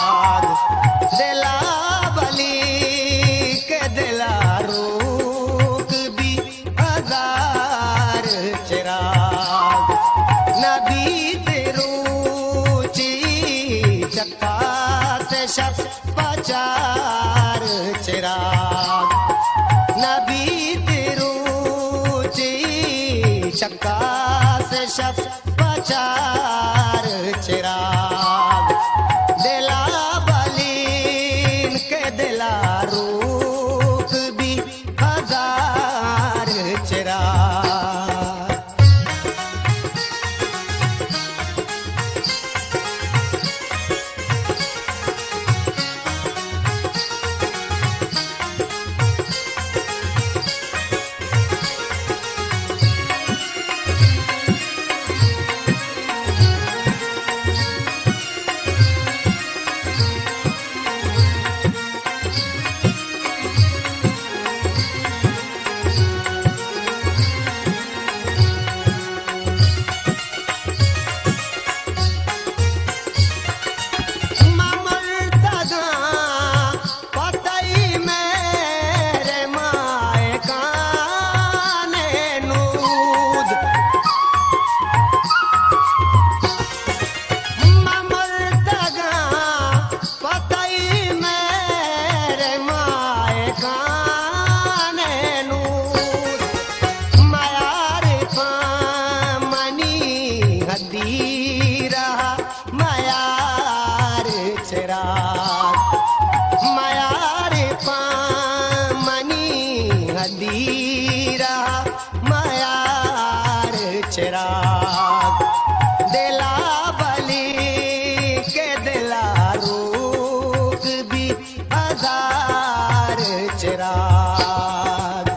चिराग दिला बली के दिला रूक भी हजार चिराग नबी तेरूची चक्का से शब पचार चिराग नबी तेरूची चक्का से शब पचार चिराग दिला बलीन के दिला रूख भी हजार चिराग चिराग दिला बली के दिला रूख भी हजार चिराग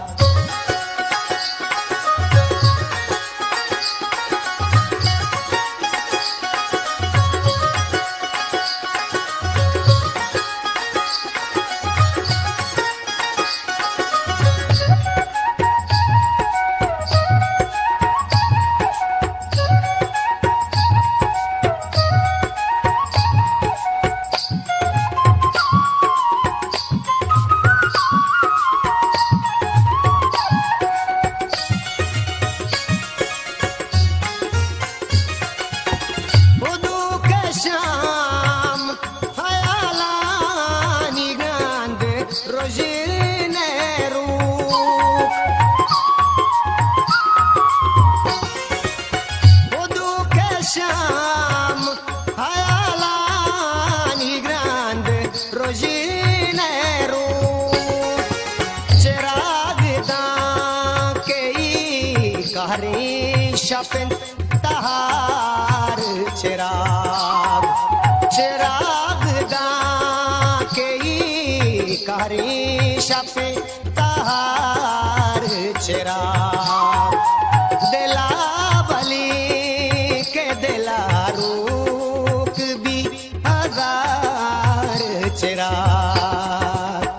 शफिन तहार चिराग चिराग दा के कारी शफिन तहार चिराग दिला बली के दिला रूक भी हजार चिराग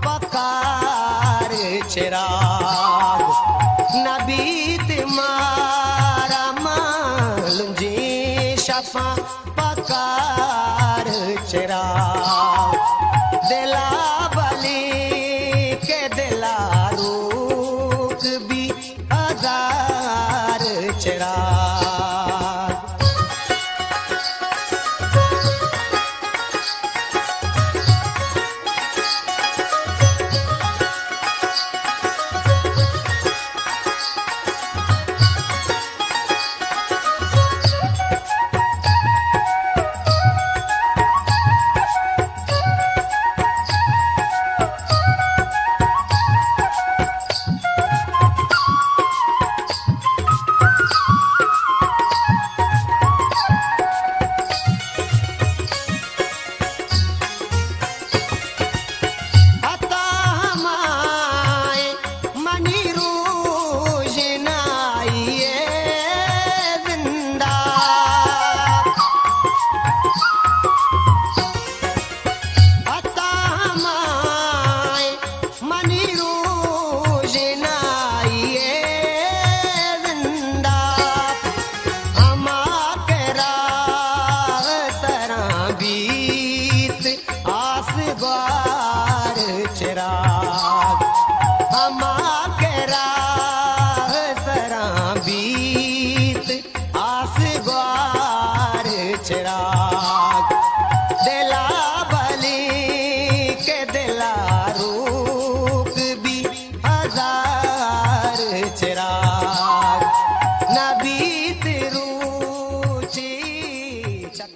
पकार चिराग नबी तुम्हारा मालूंजी शफा पकार चिराग दिला बली के दिला रूक भी हजार चिराग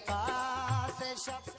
pas se shop